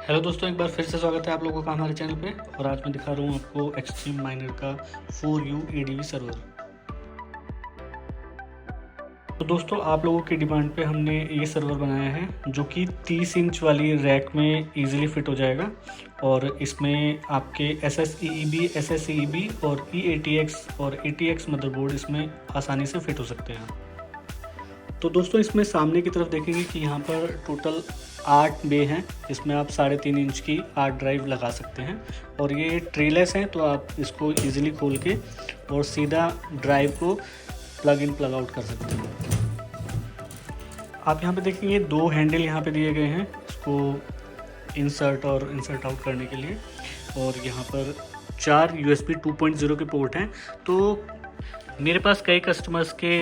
Hello दोस्तों, एक बार फिर से स्वागत है आप लोगों का हमारे चैनल पे। और आज मैं दिखा रहा हूँ आपको एक्सट्रीम माइनर का 4U ADV सर्वर। तो दोस्तों, आप लोगों की डिमांड पे हमने ये सर्वर बनाया है जो कि 30 इंच वाली रैक में इजीली फिट हो जाएगा। और इसमें आपके SSEEB, SSEEB और EATX और ATX मदरबोर्ड इसमें आसानी से फिट हो सकते हैं। तो दोस्तों, इसमें सामने की तरफ देखेंगे कि यहाँ पर टोटल 8 बे हैं जिसमें आप 3.5 इंच की 8 ड्राइव लगा सकते हैं। और ये ट्रेलेस हैं तो आप इसको इजीली खोल के और सीधा ड्राइव को प्लग इन प्लग आउट कर सकते हैं। आप यहाँ पे देखेंगे 2 हैंडल यहाँ पे दिए गए हैं इसको इंसर्ट और इंसर्ट आउट करने के लिए। और यहाँ पर 4 USB 2.0 के पोर्ट हैं। तो मेरे पास कई कस्टमर्स के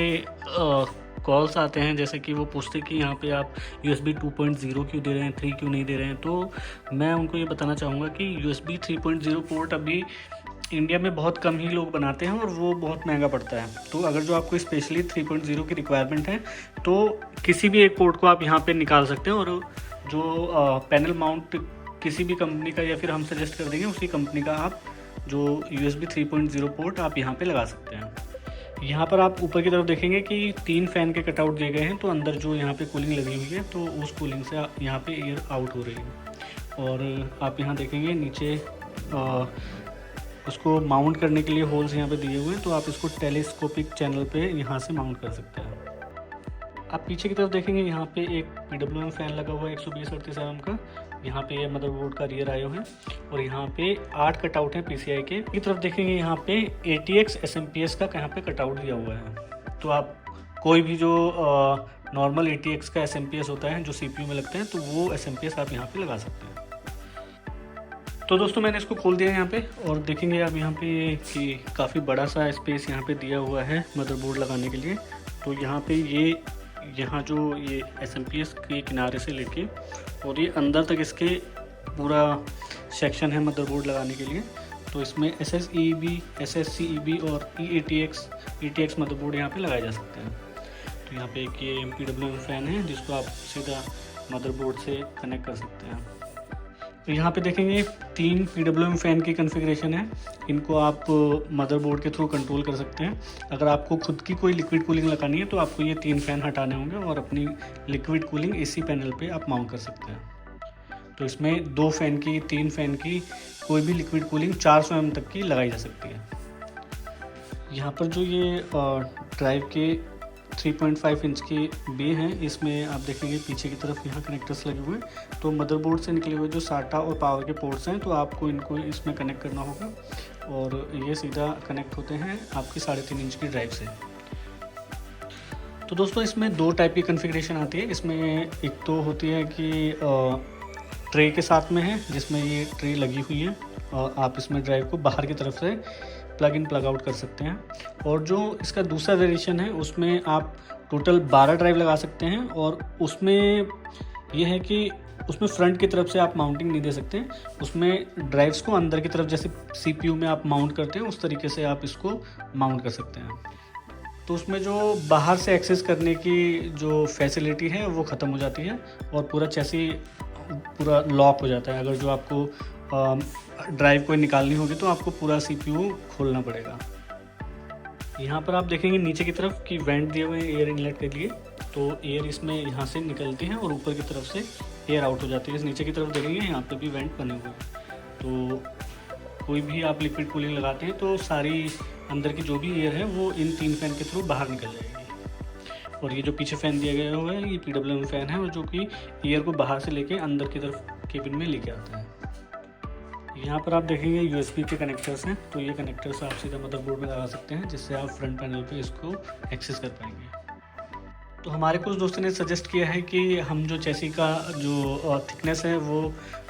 कॉल्स आते हैं, जैसे कि वो पूछते हैं कि यहाँ पे आप USB 2.0 क्यों दे रहे हैं, 3 क्यों नहीं दे रहे हैं। तो मैं उनको ये बताना चाहूँगा कि USB 3.0 पोर्ट अभी इंडिया में बहुत कम ही लोग बनाते हैं और वो बहुत महंगा पड़ता है। तो अगर जो आपको स्पेशली 3.0 की रिक्वायरमेंट है तो किसी भी एक पोर्ट को आप यहाँ पे निकाल सकते हैं। और जो पैनल माउंट किसी भी कंपनी का या फिर हम सजेस्ट कर देंगे उसी कंपनी का आप जो USB 3.0 पोर्ट आप यहाँ पे लगा सकते हैं। यहाँ पर आप ऊपर की तरफ देखेंगे कि 3 फ़ैन के कटआउट दिए गए हैं। तो अंदर जो यहाँ पे कूलिंग लगी हुई है तो उस कूलिंग से यहाँ पे एयर आउट हो रही है। और आप यहाँ देखेंगे नीचे उसको माउंट करने के लिए होल्स यहाँ पे दिए हुए हैं। तो आप इसको टेलीस्कोपिक चैनल पे यहाँ से माउंट कर सकते हैं। आप पीछे की तरफ देखेंगे यहाँ पे एक PWM फ़ैन लगा हुआ है 120-38 mm का। यहाँ पे ये मदरबोर्ड का रियर आयो है। और यहाँ पे 8 कटआउट हैं PCI के। की तरफ देखेंगे यहाँ पे ATX SMPS का यहाँ पे कटआउट दिया हुआ है। तो आप कोई भी जो नॉर्मल ATX का SMPS होता है जो CPU में लगते हैं तो वो SMPS आप यहाँ पे लगा सकते हैं। तो दोस्तों, मैंने इसको खोल दिया यहाँ पे और देखेंगे आप यहाँ पे कि काफ़ी बड़ा सा स्पेस यहाँ पे दिया हुआ है मदरबोर्ड लगाने के लिए। तो यहाँ पे यहाँ जो ये SMPS के किनारे से लेके और ये अंदर तक इसके पूरा सेक्शन है मदरबोर्ड लगाने के लिए। तो इसमें SSEEB, SSCEB और EATX मदरबोर्ड यहाँ पे लगाए जा सकते हैं। तो यहाँ पे एक ये PWM फ़ैन है जिसको आप सीधा मदरबोर्ड से कनेक्ट कर सकते हैं। तो यहाँ पे देखेंगे 3 PWM फ़ैन की कॉन्फ़िगरेशन है। इनको आप मदरबोर्ड के थ्रू कंट्रोल कर सकते हैं। अगर आपको खुद की कोई लिक्विड कूलिंग लगानी है तो आपको ये 3 फ़ैन हटाने होंगे और अपनी लिक्विड कूलिंग इसी पैनल पे आप माउंट कर सकते हैं। तो इसमें 2 फ़ैन की, 3 फ़ैन की कोई भी लिक्विड कूलिंग 400 mm तक की लगाई जा सकती है। यहाँ पर जो ये ड्राइव के 3.5 इंच के बे हैं, इसमें आप देखेंगे पीछे की तरफ यहाँ कनेक्टर्स लगे हुए हैं। तो मदरबोर्ड से निकले हुए जो SATA और पावर के पोर्ट्स हैं तो आपको इनको इसमें कनेक्ट करना होगा। और ये सीधा कनेक्ट होते हैं आपकी 3.5 इंच की ड्राइव से। तो दोस्तों, इसमें 2 टाइप की कॉन्फ़िगरेशन आती है। इसमें एक तो होती है कि ट्रे के साथ में है जिसमें ये ट्रे लगी हुई है और आप इसमें ड्राइव को बाहर की तरफ से प्लग इन प्लग आउट कर सकते हैं। और जो इसका दूसरा वेरिएशन है उसमें आप टोटल 12 ड्राइव लगा सकते हैं। और उसमें यह है कि उसमें फ्रंट की तरफ से आप माउंटिंग नहीं दे सकते। उसमें ड्राइव्स को अंदर की तरफ जैसे CPU में आप माउंट करते हैं उस तरीके से आप इसको माउंट कर सकते हैं। तो उसमें जो बाहर से एक्सेस करने की जो फैसिलिटी है वो ख़त्म हो जाती है और पूरा चैसी पूरा लॉक हो जाता है। अगर जो आपको ड्राइव कोई निकालनी होगी तो आपको पूरा CPU खोलना पड़ेगा। यहाँ पर आप देखेंगे नीचे की तरफ कि वेंट दिए हुए हैं एयर इनलेट के लिए। तो एयर इसमें यहाँ से निकलती है और ऊपर की तरफ से एयर आउट हो जाती है। नीचे की तरफ देखेंगे यहाँ पे भी वेंट बने हुए हैं। तो कोई भी आप लिक्विड कूलिंग लगाते हैं तो सारी अंदर की जो भी एयर है वो इन 3 फ़ैन के थ्रू बाहर निकल जाएगी। और ये जो पीछे फ़ैन दिया गया हुआ है ये PWM फ़ैन है और जो कि एयर को बाहर से लेके अंदर की तरफ केबिन में लेके आता है। यहाँ पर आप देखेंगे USB के कनेक्टर्स हैं। तो ये कनेक्टर्स आप सीधा मदरबोर्ड में लगा सकते हैं जिससे आप फ्रंट पैनल पे इसको एक्सेस कर पाएंगे। तो हमारे कुछ दोस्तों ने सजेस्ट किया है कि हम जो चैसी का जो थिकनेस है वो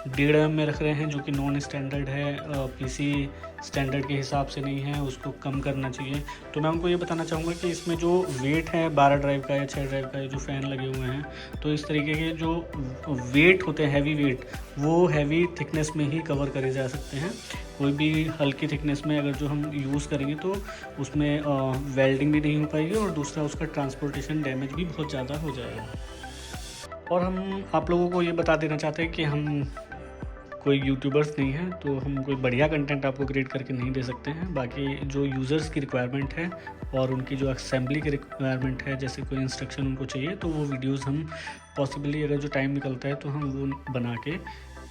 1.5 mm में रख रहे हैं जो कि नॉन स्टैंडर्ड है, PC स्टैंडर्ड के हिसाब से नहीं है, उसको कम करना चाहिए। तो मैं उनको ये बताना चाहूँगा कि इसमें जो वेट है 12 ड्राइव का या 6 ड्राइव का ये जो फ़ैन लगे हुए हैं तो इस तरीके के जो वेट होते हैं हैवी वेट वो हैवी थिकनेस में ही कवर करे जा सकते हैं। कोई भी हल्की थिकनेस में अगर जो हम यूज़ करेंगे तो उसमें वेल्डिंग भी नहीं हो पाएगी और दूसरा उसका ट्रांसपोर्टेशन डैमेज भी बहुत ज़्यादा हो जाएगा। और हम आप लोगों को ये बता देना चाहते हैं कि हम कोई यूट्यूबर्स नहीं हैं, तो हम कोई बढ़िया कंटेंट आपको क्रिएट करके नहीं दे सकते हैं। बाकी जो यूज़र्स की रिक्वायरमेंट है और उनकी जो असेंबली की रिक्वायरमेंट है, जैसे कोई इंस्ट्रक्शन उनको चाहिए, तो वो वीडियोस हम पॉसिबली अगर जो टाइम निकलता है तो हम वो बना के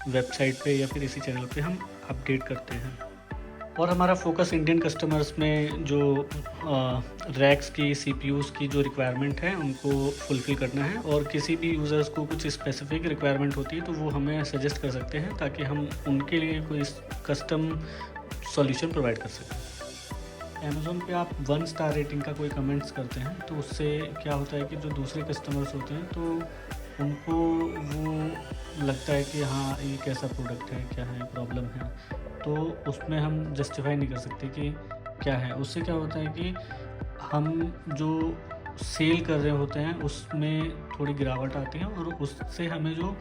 वेबसाइट पे या फिर इसी चैनल पे हम अपडेट करते हैं। और हमारा फोकस इंडियन कस्टमर्स में जो रैक्स की सीपीयूज़ की जो रिक्वायरमेंट है उनको फुलफ़िल करना है। और किसी भी यूज़र्स को कुछ स्पेसिफिक रिक्वायरमेंट होती है तो वो हमें सजेस्ट कर सकते हैं, ताकि हम उनके लिए कोई कस्टम सॉल्यूशन प्रोवाइड कर सकें। अमेज़ॉन पे आप 1 स्टार रेटिंग का कोई कमेंट्स करते हैं तो उससे क्या होता है कि जो दूसरे कस्टमर्स होते हैं तो उनको वो लगता है कि हाँ, ये कैसा प्रोडक्ट है, क्या है, प्रॉब्लम है, तो उसमें हम जस्टिफाई नहीं कर सकते कि क्या है। उससे क्या होता है कि हम जो सेल कर रहे होते हैं उसमें थोड़ी गिरावट आती है और उससे हमें जो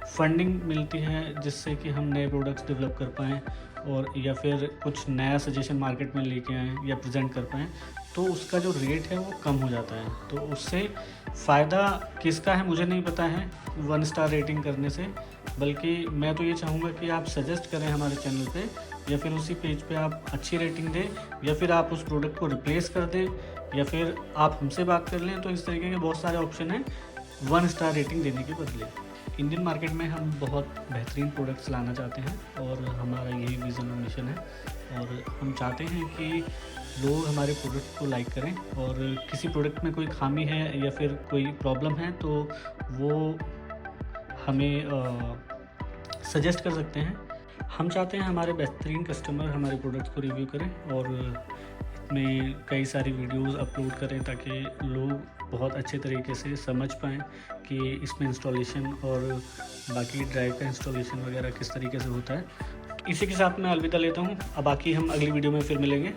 फंडिंग मिलती है जिससे कि हम नए प्रोडक्ट्स डेवलप कर पाएँ और या फिर कुछ नया सजेशन मार्केट में लेके आएँ या प्रेजेंट कर पाएँ, तो उसका जो रेट है वो कम हो जाता है। तो उससे फ़ायदा किसका है मुझे नहीं पता है 1 स्टार रेटिंग करने से, बल्कि मैं तो ये चाहूँगा कि आप सजेस्ट करें हमारे चैनल पे या फिर उसी पेज पे आप अच्छी रेटिंग दें, या फिर आप उस प्रोडक्ट को रिप्लेस कर दें, या फिर आप हमसे बात कर लें। तो इस तरीके के बहुत सारे ऑप्शन हैं 1 स्टार रेटिंग देने के बदले। इंडियन मार्केट में हम बहुत बेहतरीन प्रोडक्ट्स लाना चाहते हैं और हमारा यही विज़न और मिशन है, और हम चाहते हैं कि लोग हमारे प्रोडक्ट को लाइक करें, और किसी प्रोडक्ट में कोई खामी है या फिर कोई प्रॉब्लम है तो वो हमें सजेस्ट कर सकते हैं। हम चाहते हैं हमारे बेहतरीन कस्टमर हमारे प्रोडक्ट्स को रिव्यू करें और इसमें कई सारी वीडियोस अपलोड करें, ताकि लोग बहुत अच्छे तरीके से समझ पाएँ कि इसमें इंस्टॉलेशन और बाकी ड्राइव का इंस्टॉलेशन वगैरह किस तरीके से होता है। इसी के साथ मैं अलविदा लेता हूँ। अब बाकी हम अगली वीडियो में फिर मिलेंगे।